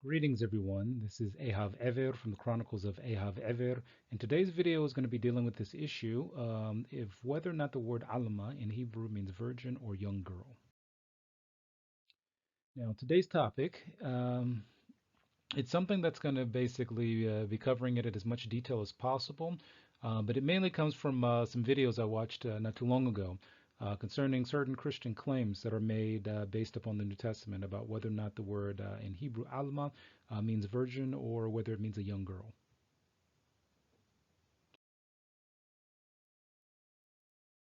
Greetings, everyone. This is Ehav Ever from the Chronicles of Ehav Ever, and today's video is going to be dealing with this issue of whether or not the word Alma in Hebrew means virgin or young girl. Now, today's topic, it's something that's going to basically be covering it in as much detail as possible, but it mainly comes from some videos I watched not too long ago concerning certain Christian claims that are made based upon the New Testament about whether or not the word in Hebrew Alma means virgin or whether it means a young girl.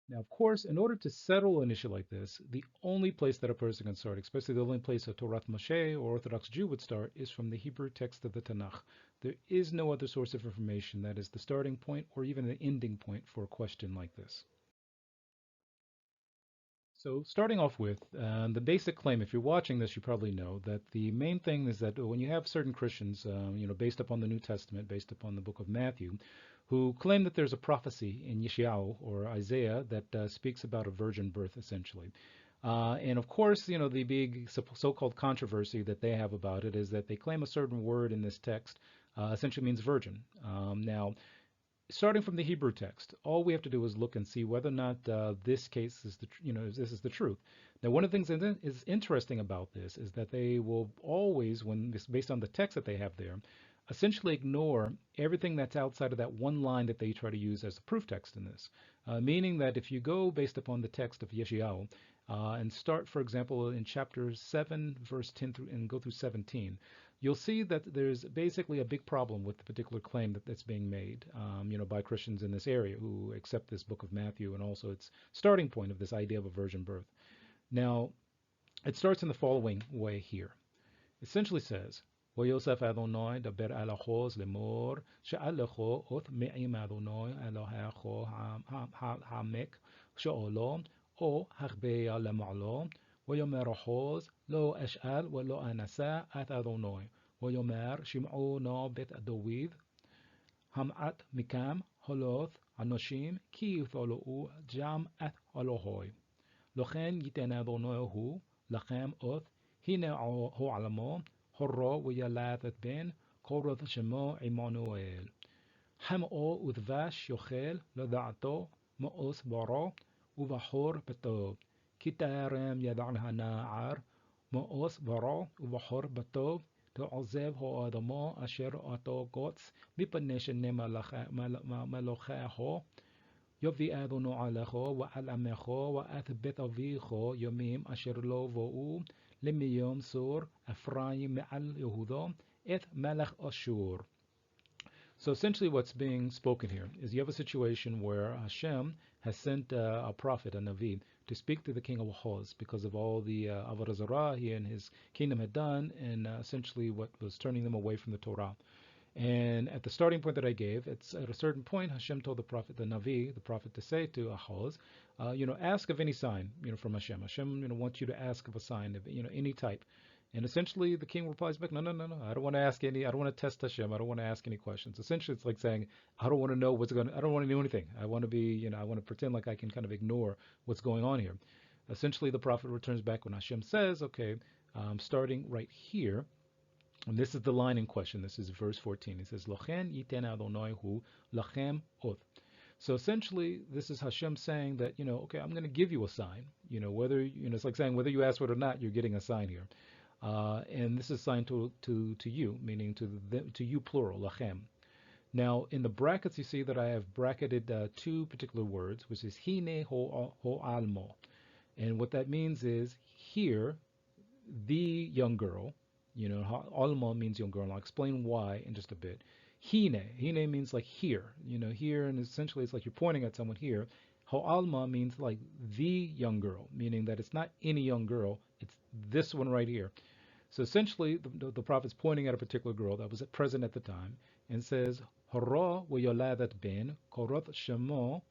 Now, of course, in order to settle an issue like this, the only place that a person can start, especially the only place a Torah Moshe or Orthodox Jew would start, is from the Hebrew text of the Tanakh. There is no other source of information that is the starting point or even the ending point for a question like this. So starting off with the basic claim, if you're watching this, you probably know that the main thing is that when you have certain Christians, based upon the New Testament, based upon the book of Matthew, who claim that there's a prophecy in Yeshayahu or Isaiah that speaks about a virgin birth, essentially. And of course, the big so-called controversy that they have about it is that they claim a certain word in this text essentially means virgin. Now, starting from the Hebrew text, all we have to do is look and see whether or not this case is this is the truth. Now, one of the things that is interesting about this is that they will always, when this based on the text that they have there, essentially ignore everything that's outside of that one line that they try to use as the proof text in this. Meaning that if you go based upon the text of Yeshayahu and start, for example, in chapter 7, verse 10 through and go through 17, you'll see that there's basically a big problem with the particular claim that's being made, by Christians in this area who accept this book of Matthew and also its starting point of this idea of a virgin birth. Now, it starts in the following way here. It essentially says, ויוסף אדוני דבר אל אחוז לאמור שאל לך אות מעם אדוני אלוהיך העמק שאולו או החביא למעלו ויאמר אחוז לא אשאל ולא אנסה את אדוני ויאמר שמעו נא בית דוד המעט מכם הולך אנשים כי יתפלאו גם את אלוהי לכן ייתן אדוני הוא לכם אות הנה העלמה هرا ويلاتت بن قرة شما عمانوئيل هم او ودفاش يخيل لدعتو مؤس برا وبحور بتوب كتارم يدعنها ناعر مؤس برا وبحور بتوب تعذب هو آدما أشر أتو قدس ببنش ملخه يبي أذن علىه وعلمه وأثبت أبيه يميم أشر له وهو لميوم سور أفرايم معل يهودا إث ملك أشور. So essentially what's being spoken here is you have a situation where Hashem has sent a prophet, a Navi, to speak to the king of Ahaz because of all the Avodah Zarah he and his kingdom had done and essentially what was turning them away from the Torah. And at the starting point that I gave, it's at a certain point Hashem told the prophet, the Navi, the prophet, to say to Ahaz, ask of any sign, from Hashem. Hashem, wants you to ask of a sign of, any type. And essentially the king replies back, no, no, no, no. I don't want to ask any, I don't want to test Hashem. I don't want to ask any questions. Essentially it's like saying, I don't want to know I don't want to know anything. I want to be, I want to pretend like I can kind of ignore what's going on here. Essentially the prophet returns back when Hashem says, okay, starting right here, and this is the line in question. This is verse 14. It says, Lochen yiten Adonai hu lachem oth. So essentially, this is Hashem saying that, okay, I'm going to give you a sign. Whether, it's like saying whether you ask for it or not, you're getting a sign here. And this is a sign to you, meaning to you plural, lachem. Now, in the brackets, you see that I have bracketed two particular words, which is hine ho almo. And what that means is here, the young girl, Alma means young girl, and I'll explain why in just a bit. Hine means like here, here, and essentially it's like you're pointing at someone here. Alma means like the young girl, meaning that it's not any young girl, it's this one right here. So essentially, the prophet's pointing at a particular girl that was present at the time and says, Hara wayoladat ben korot shemo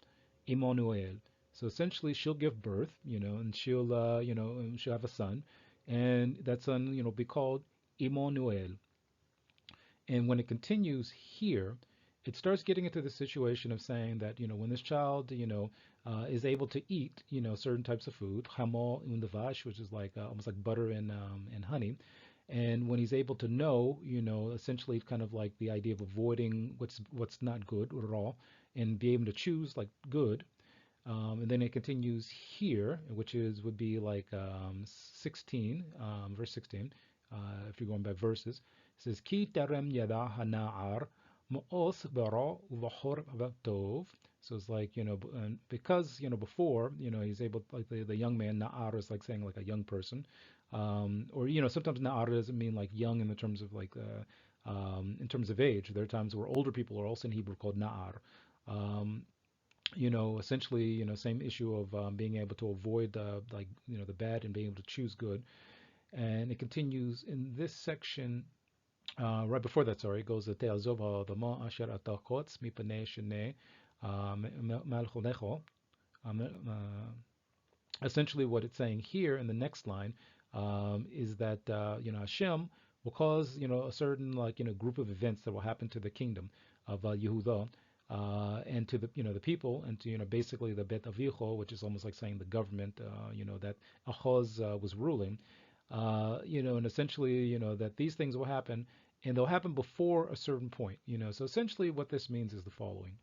Immanuel. So essentially, she'll give birth, and she'll have a son, and that son, be called Immanuel. And when it continues here, it starts getting into the situation of saying that, when this child, is able to eat, certain types of food, chamo undavash, which is like almost like butter and honey, And when he's able to know, essentially kind of like the idea of avoiding what's not good at all, and be able to choose like good. And then it continues here, which would be like 16, verse 16. If you're going by verses, it says Ki terem yada hana'ar ma'os baro v'hor tov. So it's like because before he's able, like the young man, na'ar is like saying like a young person, or sometimes na'ar doesn't mean like young in the terms of like in terms of age. There are times where older people are also in Hebrew called na'ar. Um, essentially, same issue of being able to avoid like the bad and being able to choose good. And it continues in this section. Right before that, sorry, it goes to Te'azov ha'adama asher ata chotz mipanei shnei malchonecho. Essentially, what it's saying here in the next line is that Hashem will cause a certain like group of events that will happen to the kingdom of Yehuda, and to the people, and to basically the Bet Avicho, which is almost like saying the government, that Achaz was ruling, and essentially that these things will happen, and they'll happen before a certain point. So essentially what this means is the following: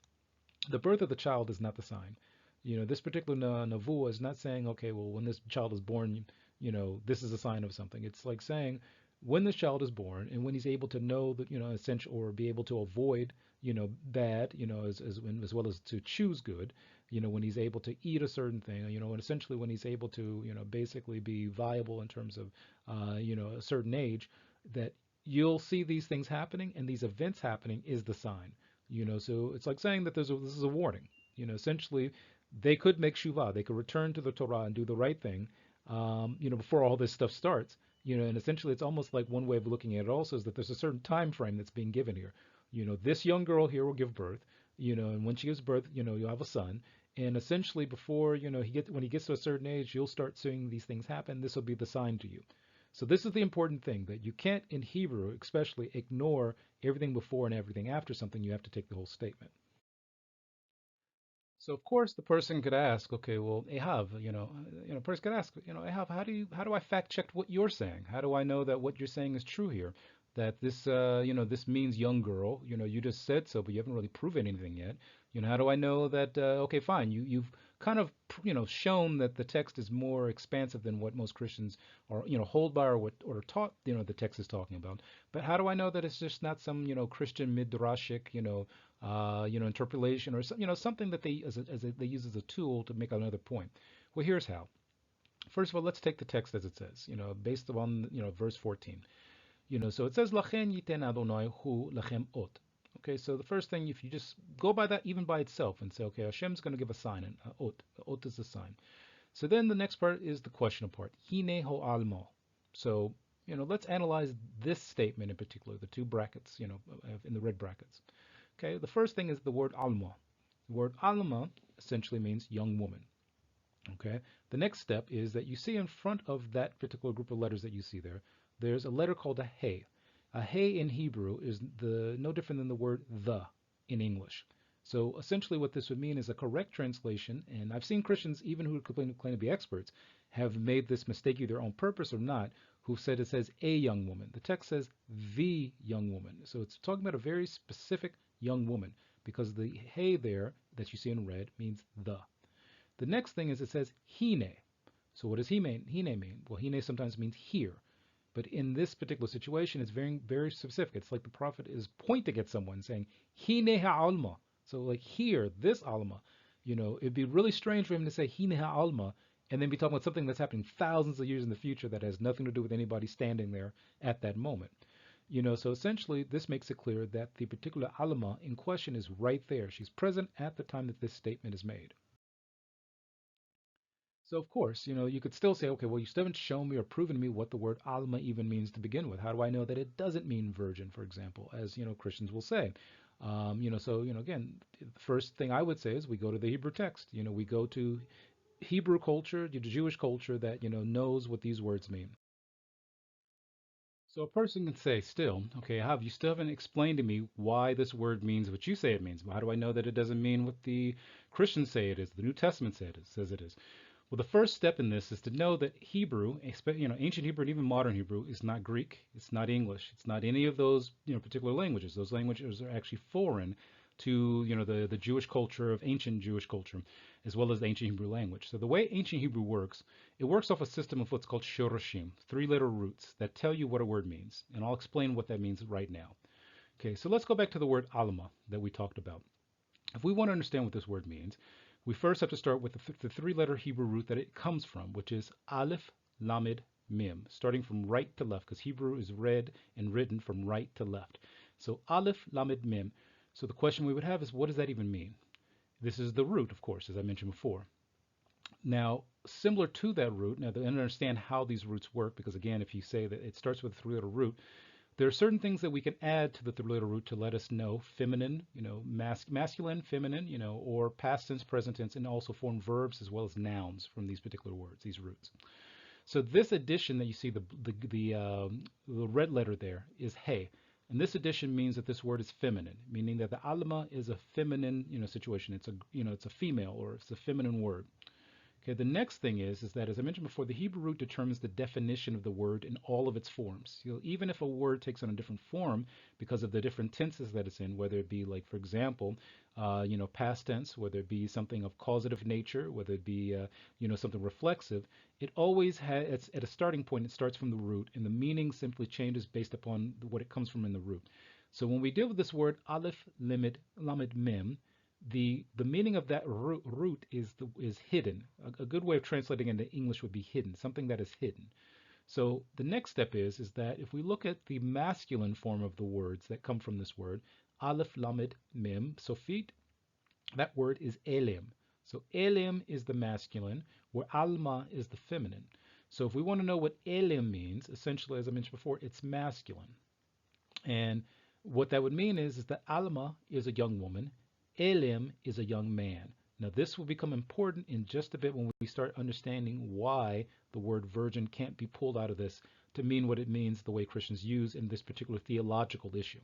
the birth of the child is not the sign. This particular Navuah is not saying, okay, well, when this child is born, this is a sign of something. It's like saying, when this child is born and when he's able to know that, essential, or be able to avoid, bad, as well as to choose good, when he's able to eat a certain thing, and essentially when he's able to, basically be viable in terms of, a certain age, that you'll see these things happening and these events happening is the sign. So it's like saying that this is a warning. Essentially, they could make shuvah, they could return to the Torah and do the right thing, before all this stuff starts. And essentially, it's almost like one way of looking at it also is that there's a certain time frame that's being given here. This young girl here will give birth, and when she gives birth, you'll have a son. And essentially, before when he gets to a certain age, you'll start seeing these things happen. This will be the sign to you. So this is the important thing, that you can't, in Hebrew especially, ignore everything before and everything after something. You have to take the whole statement. So of course the person could ask, okay, well, Ehav, person could ask, Ehav, how do I fact check what you're saying? How do I know that what you're saying is true here? That this, this means young girl. You just said so, but you haven't really proven anything yet. How do I know that? Okay, fine. You've kind of, shown that the text is more expansive than what most Christians are, hold by, or taught, the text is talking about. But how do I know that it's just not some, Christian midrashic, interpolation, or something that they they use as a tool to make another point. Well, here's how. First of all, let's take the text as it says, based on verse 14. So it says Lachen yiten Adonai hu lachem ot. Okay, so the first thing, if you just go by that even by itself and say, okay, Hashem's going to give a sign, and ot, ot is a sign. So then the next part is the questional part. Hine ho Almah. So let's analyze this statement in particular, the two brackets, in the red brackets. Okay, the first thing is the word Almah. The word Almah essentially means young woman. Okay, the next step is that you see in front of that particular group of letters that you see there, there's a letter called a hey. A hey in Hebrew is no different than the word the in English. So essentially what this would mean is a correct translation, and I've seen Christians, even who claim to be experts, have made this mistake either on purpose or not, who said it says a young woman. The text says the young woman. So it's talking about a very specific young woman, because the hey there that you see in red means the. The next thing is it says hine. So what does hine mean? Well, hine sometimes means here. But in this particular situation, it's very, very specific. It's like the prophet is pointing at someone saying, hine ha'alma. So like here, this alma. It'd be really strange for him to say hine ha'alma and then be talking about something that's happening thousands of years in the future that has nothing to do with anybody standing there at that moment. So essentially, this makes it clear that the particular Alma in question is right there. She's present at the time that this statement is made. So of course, you could still say, okay, well, you still haven't shown me or proven to me what the word Alma even means to begin with. How do I know that it doesn't mean virgin, for example, as Christians will say? So again, the first thing I would say is we go to the Hebrew text. We go to Hebrew culture, the Jewish culture that knows what these words mean. So a person can say still, okay, you still haven't explained to me why this word means what you say it means. How do I know that it doesn't mean what the Christians say it is, the New Testament says it is? Well, the first step in this is to know that Hebrew, ancient Hebrew and even modern Hebrew, is not Greek, it's not English, it's not any of those, particular languages. Those languages are actually foreign to, the Jewish culture of ancient Jewish culture, as well as the ancient Hebrew language. So the way ancient Hebrew works, it works off a system of what's called shoroshim, three-letter roots that tell you what a word means, and I'll explain what that means right now. Okay, so let's go back to the word Almah that we talked about. If we want to understand what this word means, we first have to start with the three-letter Hebrew root that it comes from, which is Aleph, Lamed, Mim, starting from right to left, because Hebrew is read and written from right to left. So Aleph, Lamed, Mim. So the question we would have is, what does that even mean? This is the root, of course, as I mentioned before. Now, similar to that root, now to understand how these roots work, because again, if you say that it starts with a three-letter root, there are certain things that we can add to the three-letter root to let us know feminine, masculine, feminine, or past tense, present tense, and also form verbs as well as nouns from these particular words, these roots. So this addition that you see, the red letter there, is hey. And this addition means that this word is feminine, meaning that the Almah is a feminine, situation. It's a female, or it's a feminine word. Okay, the next thing is that, as I mentioned before, the Hebrew root determines the definition of the word in all of its forms. Even if a word takes on a different form because of the different tenses that it's in, whether it be like, for example, past tense, whether it be something of causative nature, whether it be, something reflexive, it always has, at a starting point, it starts from the root, and the meaning simply changes based upon what it comes from in the root. So when we deal with this word, aleph, lamed, mem, the meaning of that root is hidden. A good way of translating into English would be hidden, something that is hidden. So the next step is that if we look at the masculine form of the words that come from this word, aleph, lamed, mem, sofit, that word is elim. So elim is the masculine, where alma is the feminine. So if we want to know what elim means, essentially, as I mentioned before, it's masculine. And what that would mean is that Alma is a young woman, Elim is a young man. Now this will become important in just a bit when we start understanding why the word virgin can't be pulled out of this to mean what it means the way Christians use in this particular theological issue.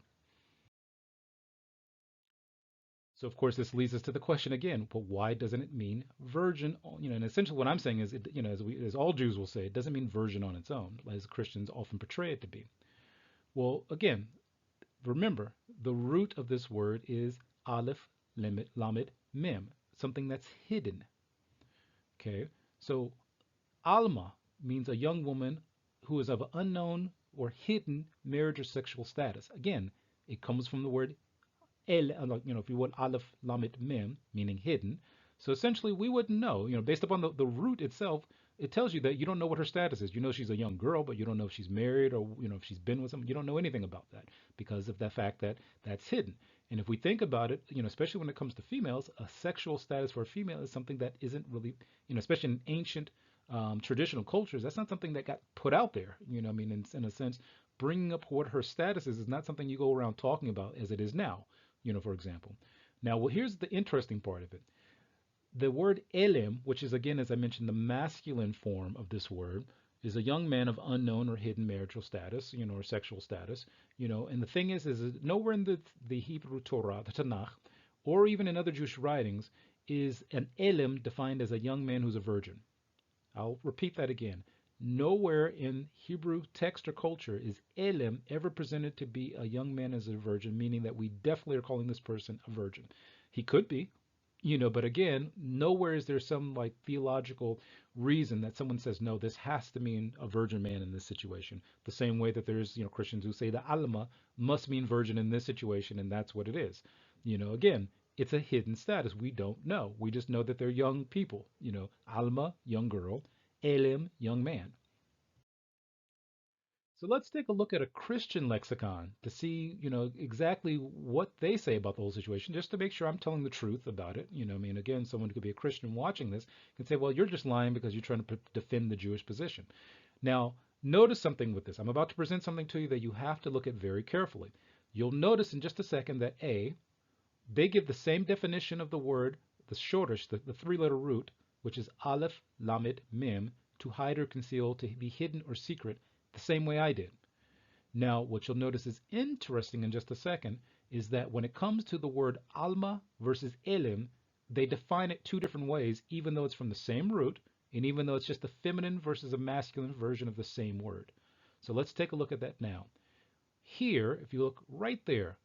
So of course this leads us to the question again, well, why doesn't it mean virgin? And essentially what I'm saying is, as all Jews will say, it doesn't mean virgin on its own, as Christians often portray it to be. Well, again, remember, the root of this word is aleph, lamed, mem, something that's hidden. Okay, so alma means a young woman who is of unknown or hidden marriage or sexual status. Again, it comes from the word el, if you would, aleph, lamed, mem, meaning hidden. So essentially, we wouldn't know, based upon the root itself, it tells you that you don't know what her status is. You know she's a young girl, but you don't know if she's married or, if she's been with someone. You don't know anything about that because of the fact that that's hidden. And if we think about it, especially when it comes to females, a sexual status for a female is something that isn't really, especially in ancient traditional cultures, that's not something that got put out there. I mean, in a sense, bringing up what her status is not something you go around talking about as it is now, for example. Now, well, here's the interesting part of it. The word elim, which is again, as I mentioned, the masculine form of this word, is a young man of unknown or hidden marital status, or sexual status, and the thing is nowhere in the Hebrew Torah, the Tanakh, or even in other Jewish writings, is an elim defined as a young man who's a virgin. I'll repeat that again. Nowhere in Hebrew text or culture is elim ever presented to be a young man as a virgin, meaning that we definitely are calling this person a virgin. He could be, but again, nowhere is there some like theological reason that someone says, no, this has to mean a virgin man in this situation. The same way that there's, Christians who say the Almah must mean virgin in this situation, and that's what it is. Again, it's a hidden status. We don't know. We just know that they're young people. Alma, young girl, Elim, young man. So let's take a look at a Christian lexicon to see, exactly what they say about the whole situation, just to make sure I'm telling the truth about it. I mean, again, someone who could be a Christian watching this can say, well, you're just lying because you're trying to defend the Jewish position. Now, notice something with this. I'm about to present something to you that you have to look at very carefully. You'll notice in just a second that they give the same definition of the word, the shortish, the three-letter root, which is aleph, lamed, mem, to hide or conceal, to be hidden or secret, the same way I did. Now, what you'll notice is interesting in just a second is that when it comes to the word alma versus elim, they define it two different ways, even though it's from the same root, And even though it's just a feminine versus a masculine version of the same word. So let's take a look at that now. Here, if you look right there,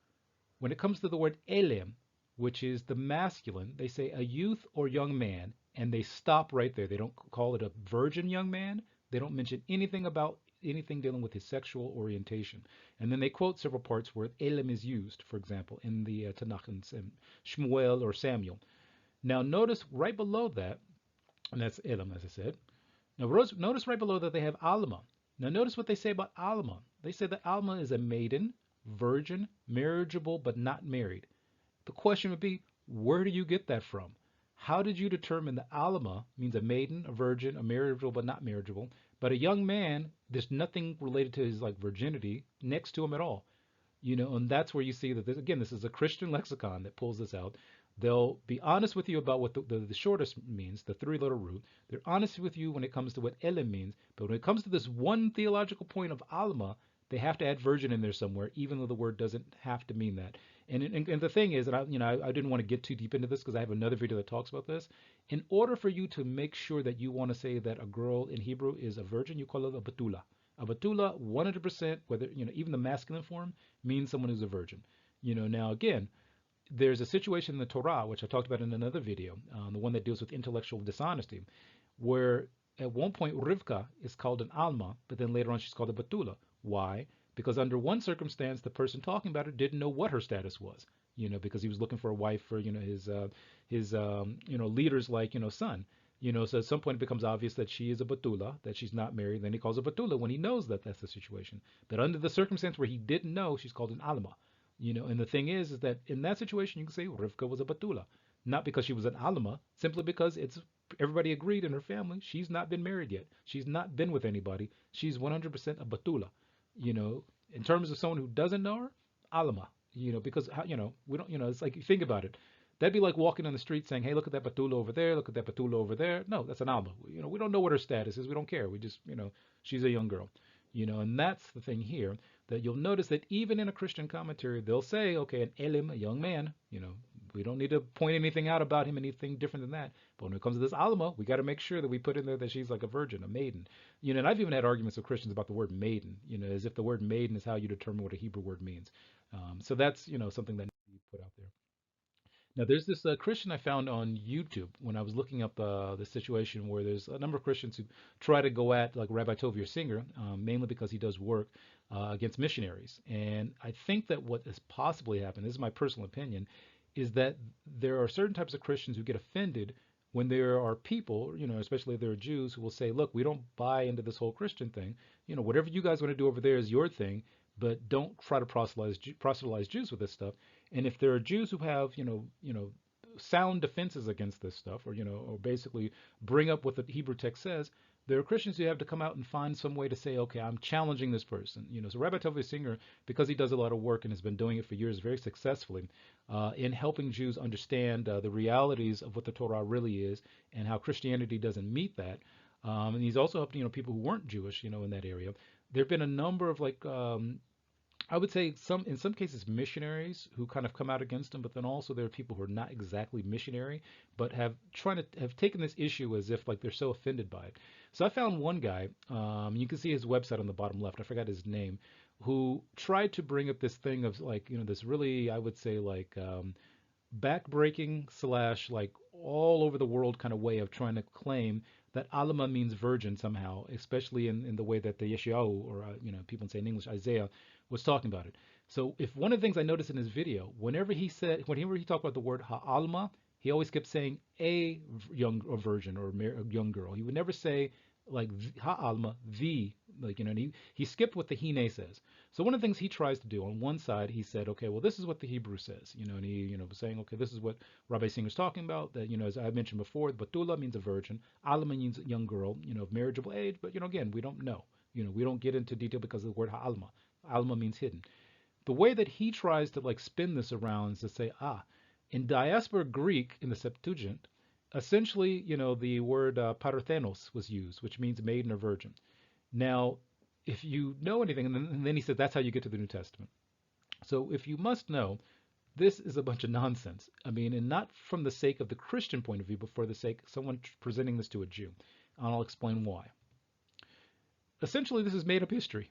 when it comes to the word elim, which is the masculine, they say a youth or young man, and they stop right there. They don't call it a virgin young man. They don't mention anything about anything dealing with his sexual orientation. And then they quote several parts where elim is used, for example, in the Tanakh and Shmuel or Samuel. Now notice right below that, and that's elim, as I said. Now notice right below that they have Almah. Now notice what they say about Almah. They say that Almah is a maiden, virgin, marriageable, but not married. The question would be, where do you get that from? How did you determine that Alma means a maiden, a virgin, a marriageable but not marriageable, but a young man, there's nothing related to his like virginity next to him at all? And that's where you see that this is a Christian lexicon that pulls this out. They'll be honest with you about what the shortest means, the three-letter root. They're honest with you when it comes to what elim means, but when it comes to this one theological point of Alma, they have to add virgin in there somewhere, even though the word doesn't have to mean that. And the thing is, and I didn't want to get too deep into this because I have another video that talks about this. In order for you to make sure that you want to say that a girl in Hebrew is a virgin, you call it a batula. A batula, 100%, whether even the masculine form means someone who's a virgin. Now again, there's a situation in the Torah, which I talked about in another video, the one that deals with intellectual dishonesty, where at one point Rivka is called an Alma, but then later on she's called a Batula. Why? Because under one circumstance, the person talking about her didn't know what her status was, because he was looking for a wife for, his leader's like, son. So at some point it becomes obvious that she is a Batula, that she's not married. Then he calls her Batula when he knows that that's the situation. But under the circumstance where he didn't know, she's called an Alma. And the thing is that in that situation, you can say Rivka was a Batula. Not because she was an Alma, simply because everybody agreed in her family, she's not been married yet. She's not been with anybody. She's 100% a Batula. In terms of someone who doesn't know her, Alma. Because, we don't, it's like, think about it. That'd be like walking on the street saying, hey, look at that Batula over there, look at that Batula over there. No, that's an Alma. We don't know what her status is. We don't care. We just, she's a young girl. And that's the thing here, that you'll notice that even in a Christian commentary, they'll say, okay, an elim, a young man, we don't need to point anything out about him, anything different than that. But when it comes to this Alma, we got to make sure that we put in there that she's like a virgin, a maiden. And I've even had arguments with Christians about the word maiden, as if the word maiden is how you determine what a Hebrew word means. So that's, something that needs to be put out there. Now, there's this Christian I found on YouTube when I was looking up the situation where there's a number of Christians who try to go at like Rabbi Tovia Singer, mainly because he does work against missionaries. And I think that what has possibly happened, this is my personal opinion, is that there are certain types of Christians who get offended when there are people, especially if there are Jews, who will say, look, we don't buy into this whole Christian thing. Whatever you guys want to do over there is your thing, but don't try to proselytize Jews with this stuff. And if there are Jews who have, sound defenses against this stuff, or basically bring up what the Hebrew text says, there are Christians who have to come out and find some way to say, okay, I'm challenging this person. So Rabbi Tovia Singer, because he does a lot of work and has been doing it for years very successfully, in helping Jews understand the realities of what the Torah really is and how Christianity doesn't meet that. And he's also helped, people who weren't Jewish, in that area. There have been a number of I would say in some cases missionaries who kind of come out against him, but then also there are people who are not exactly missionary, but have taken this issue as if like they're so offended by it. So I found one guy, you can see his website on the bottom left, I forgot his name, who tried to bring up this thing of like, this really, I would say like backbreaking / like all over the world kind of way of trying to claim that Alma means virgin somehow, especially in the way that the Yeshayahu, or people say in English Isaiah, was talking about it. So if one of the things I noticed in his video, whenever he talked about the word Alma, he always kept saying a virgin or a young girl. He would never say like Alma, the, like, and he skipped what the Hine says. So one of the things he tries to do on one side, he said, okay, well, this is what the Hebrew says, and he, was saying, okay, this is what Rabbi Singer's talking about, that, as I mentioned before, Batula means a virgin, Alma means a young girl, of marriageable age, but, again, we don't know, we don't get into detail because of the word Alma. Alma means hidden. The way that he tries to like spin this around is to say, in diaspora Greek, in the Septuagint, essentially, the word parthenos was used, which means maiden or virgin. Now, if you know anything, and then he said that's how you get to the New Testament. So if you must know, this is a bunch of nonsense. I mean, and not from the sake of the Christian point of view, but for the sake of someone presenting this to a Jew. and I'll explain why. Essentially, this is made up history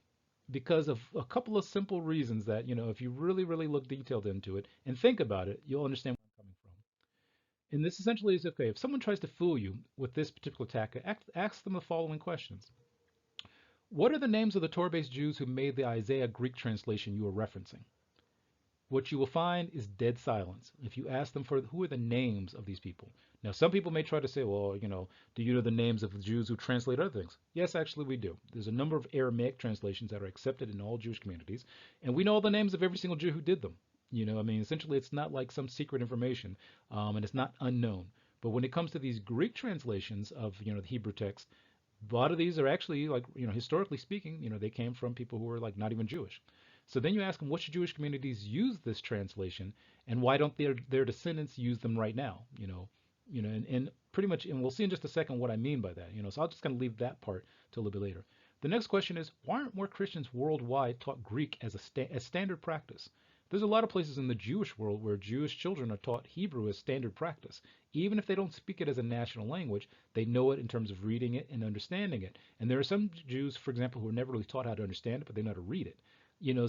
because of a couple of simple reasons that, if you really, really look detailed into it and think about it, you'll understand where I'm coming from. And this essentially is okay. If someone tries to fool you with this particular tactic, ask them the following questions. What are the names of the Torah-based Jews who made the Isaiah Greek translation you are referencing? What you will find is dead silence. If you ask them for who are the names of these people. Now, some people may try to say, well, do you know the names of the Jews who translate other things? Yes, actually, we do. There's a number of Aramaic translations that are accepted in all Jewish communities, and we know all the names of every single Jew who did them. I mean, essentially, it's not like some secret information, and it's not unknown. But when it comes to these Greek translations of, the Hebrew text, a lot of these are actually like, historically speaking, they came from people who were like not even Jewish. So then you ask them which Jewish communities use this translation and why don't their descendants use them right now? And pretty much, and we'll see in just a second what I mean by that. So I'll just kind of leave that part to a little bit later. The next question is, why aren't more Christians worldwide taught Greek as as standard practice? There's a lot of places in the Jewish world where Jewish children are taught Hebrew as standard practice. Even if they don't speak it as a national language, they know it in terms of reading it and understanding it. And there are some Jews, for example, who are never really taught how to understand it, but they know how to read it.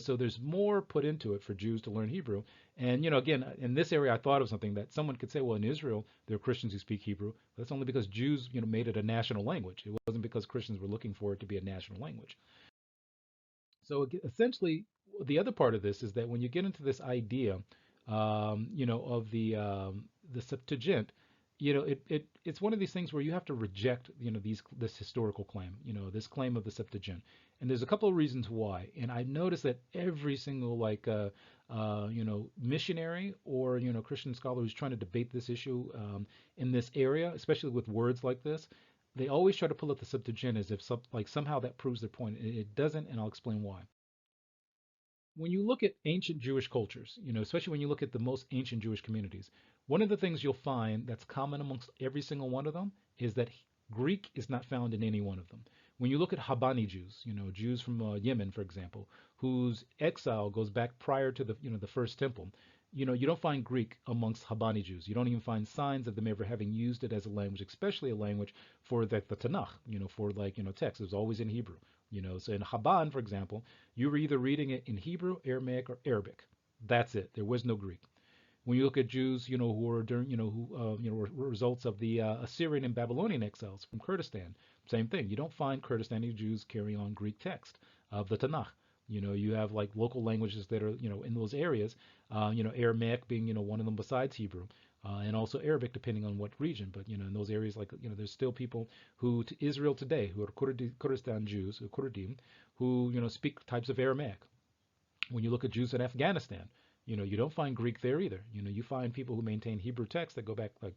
So there's more put into it for Jews to learn Hebrew. And, again, in this area, I thought of something that someone could say, well, in Israel, there are Christians who speak Hebrew. But that's only because Jews, made it a national language. It wasn't because Christians were looking for it to be a national language. So essentially, the other part of this is that when you get into this idea, of the Septuagint, it's one of these things where you have to reject, this historical claim, this claim of the Septuagint, and there's a couple of reasons why. And I noticed that every single like, missionary or Christian scholar who's trying to debate this issue in this area, especially with words like this, they always try to pull up the Septuagint as if somehow that proves their point. It doesn't, and I'll explain why. When you look at ancient Jewish cultures, especially when you look at the most ancient Jewish communities, one of the things you'll find that's common amongst every single one of them is that Greek is not found in any one of them. When you look at Habani Jews, Jews from Yemen, for example, whose exile goes back prior to the first temple, you don't find Greek amongst Habani Jews. You don't even find signs of them ever having used it as a language, especially a language for the Tanakh, for like, text. It was always in Hebrew. So in Haban, for example, you were either reading it in Hebrew, Aramaic, or Arabic. That's it. There was no Greek. When you look at Jews, who were during, who, were results of the Assyrian and Babylonian exiles from Kurdistan, same thing. You don't find Kurdistani Jews carrying on Greek text of the Tanakh. You have like local languages that are, in those areas, Aramaic being, one of them besides Hebrew, and also Arabic depending on what region. But, in those areas, like, there's still people who, to Israel today, who are Kurdistan Jews, or Kurdim, who, speak types of Aramaic. When you look at Jews in Afghanistan, you don't find Greek there either. You find people who maintain Hebrew texts that go back like,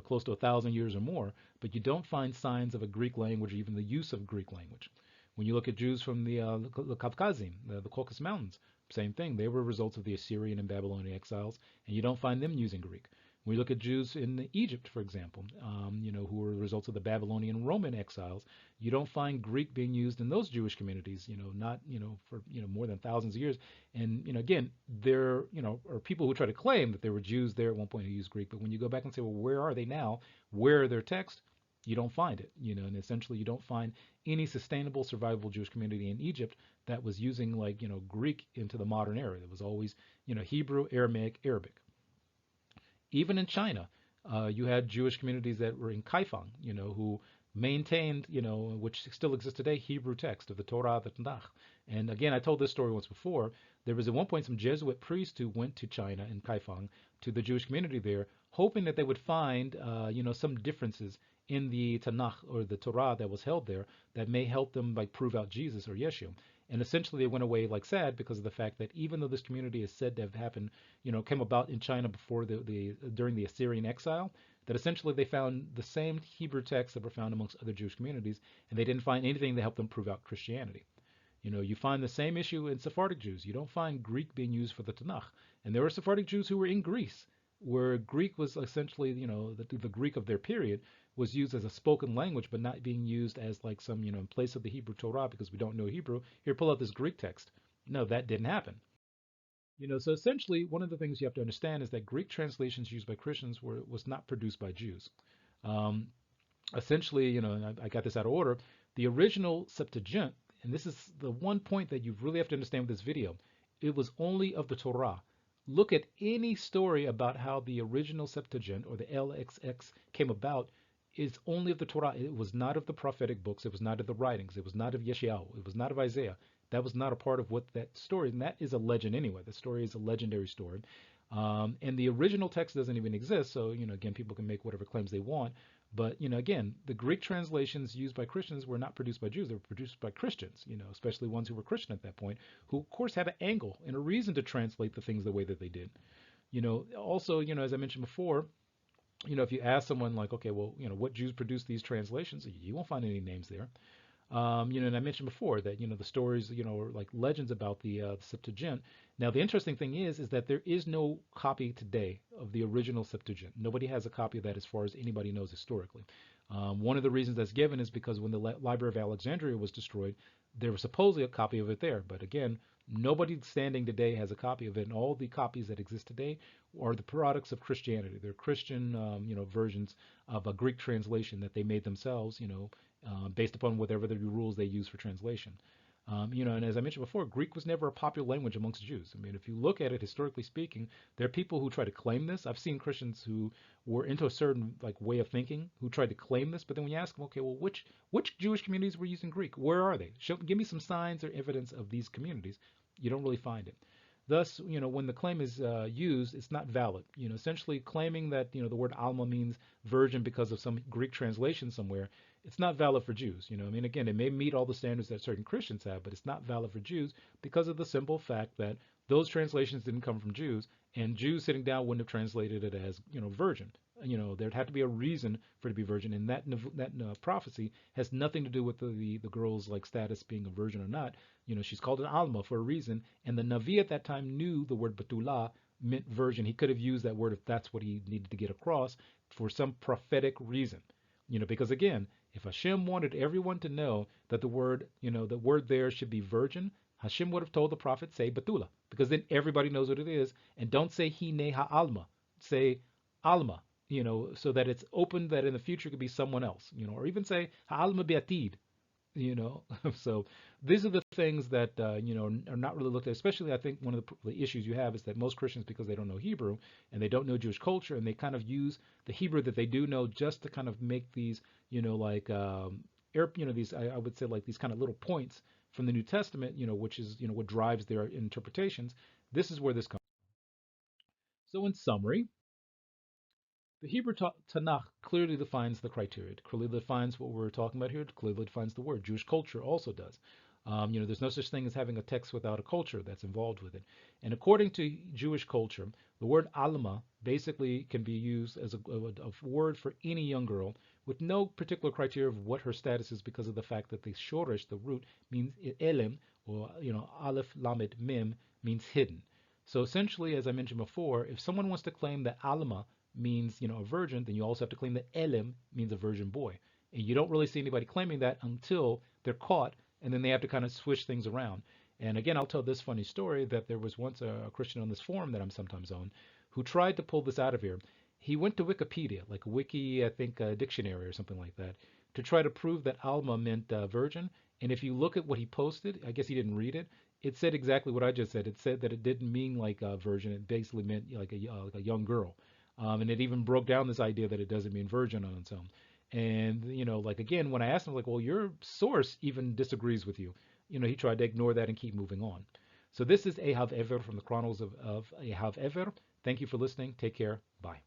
close to 1,000 years or more, but you don't find signs of a Greek language or even the use of Greek language. When you look at Jews from the Kavkazim, the Caucasus Mountains, same thing. They were results of the Assyrian and Babylonian exiles, and you don't find them using Greek. When we look at Jews in Egypt, for example, who were the results of the Babylonian and Roman exiles, you don't find Greek being used in those Jewish communities, not, for, more than thousands of years. And, again, there, are people who try to claim that there were Jews there at one point who used Greek, but when you go back and say, well, where are they now? Where are their texts? You don't find it, and essentially you don't find any sustainable, survivable Jewish community in Egypt that was using like, Greek into the modern era. It was always, Hebrew, Aramaic, Arabic. Even in China, you had Jewish communities that were in Kaifang, who maintained, which still exists today, Hebrew text of the Torah, the Tanakh. And again, I told this story once before. There was at one point some Jesuit priests who went to China in Kaifang to the Jewish community there, hoping that they would find, some differences in the Tanakh or the Torah that was held there that may help them like prove out Jesus or Yeshua. And essentially they went away like sad because of the fact that even though this community is said to have happened, came about in China before during the Assyrian exile, that essentially they found the same Hebrew texts that were found amongst other Jewish communities, and they didn't find anything to help them prove out Christianity. You find the same issue in Sephardic Jews. You don't find Greek being used for the Tanakh. And there were Sephardic Jews who were in Greece, where Greek was essentially, the Greek of their period was used as a spoken language, but not being used as like some, in place of the Hebrew Torah because we don't know Hebrew. Here, pull out this Greek text. No, that didn't happen. So essentially, one of the things you have to understand is that Greek translations used by Christians was not produced by Jews. Um, essentially, and I got this out of order, the original Septuagint, and this is the one point that you really have to understand with this video, it was only of the Torah. Look at any story about how the original Septuagint or the LXX came about is only of the Torah. It was not of the prophetic books. It was not of the writings. It was not of Yeshayahu. It was not of Isaiah. That was not a part of what that story, and that is a legend anyway. The story is a legendary story. And the original text doesn't even exist. So, again, people can make whatever claims they want. But, again, the Greek translations used by Christians were not produced by Jews. They were produced by Christians, especially ones who were Christian at that point, who, of course, had an angle and a reason to translate the things the way that they did. Also, as I mentioned before, if you ask someone like, okay, well, what Jews produced these translations, you won't find any names there. And I mentioned before that, the stories, are like legends about the Septuagint. Now, the interesting thing is that there is no copy today of the original Septuagint. Nobody has a copy of that as far as anybody knows historically. One of the reasons that's given is because when the Library of Alexandria was destroyed, there was supposedly a copy of it there. But again, nobody standing today has a copy of it, and all the copies that exist today are the products of Christianity. They're Christian, versions of a Greek translation that they made themselves, based upon whatever the rules they use for translation. And as I mentioned before, Greek was never a popular language amongst Jews. I mean, if you look at it historically speaking, there are people who try to claim this. I've seen Christians who were into a certain way of thinking who tried to claim this, but then when you ask them, okay, well, which Jewish communities were using Greek? Where are they? Give me some signs or evidence of these communities. You don't really find it. Thus, when the claim is used, it's not valid. Essentially claiming that the word Alma means virgin because of some Greek translation somewhere, it's not valid for Jews. I mean, again, it may meet all the standards that certain Christians have, but it's not valid for Jews because of the simple fact that those translations didn't come from Jews, and Jews sitting down wouldn't have translated it as, virgin. There'd have to be a reason for it to be virgin, and that prophecy has nothing to do with the girl's status being a virgin or not. She's called an Alma for a reason, and the Navi at that time knew the word Batulah meant virgin. He could have used that word if that's what he needed to get across for some prophetic reason. Because again, if Hashem wanted everyone to know that the word there should be virgin, Hashem would have told the prophet, say Batulah, because then everybody knows what it is, and don't say Hine ha'alma, say Alma, so that it's open that in the future it could be someone else, or even say ha'alma bi'atid, so these are the things that are not really looked at. Especially, I think one of the issues you have is that most Christians, because they don't know Hebrew and they don't know Jewish culture, and they kind of use the Hebrew that they do know just to kind of make these, these I would say these kind of little points from the New Testament, which is what drives their interpretations. This is where this comes. So in summary, the Hebrew Tanakh clearly defines the criteria. It clearly defines what we're talking about here. It clearly defines the word. Jewish culture also does. There's no such thing as having a text without a culture that's involved with it. And according to Jewish culture, the word Alma basically can be used as a word for any young girl with no particular criteria of what her status is because of the fact that the shoresh, the root, means elem, or aleph lamed mem, means hidden. So essentially, as I mentioned before, if someone wants to claim that Alma means a virgin, then you also have to claim that Elim means a virgin boy. And you don't really see anybody claiming that until they're caught, and then they have to kind of switch things around. And again, I'll tell this funny story that there was once a Christian on this forum that I'm sometimes on who tried to pull this out of here. He went to Wikipedia, like a wiki, I think a dictionary or something like that, to try to prove that Alma meant virgin. And if you look at what he posted, I guess he didn't read it. It said exactly what I just said. It said that it didn't mean like a virgin. It basically meant like a young girl. And it even broke down this idea that it doesn't mean virgin on its own. And, again, when I asked him, well, your source even disagrees with you. He tried to ignore that and keep moving on. So this is Ahav Ever from the Chronicles of Ahav Ever. Thank you for listening. Take care. Bye.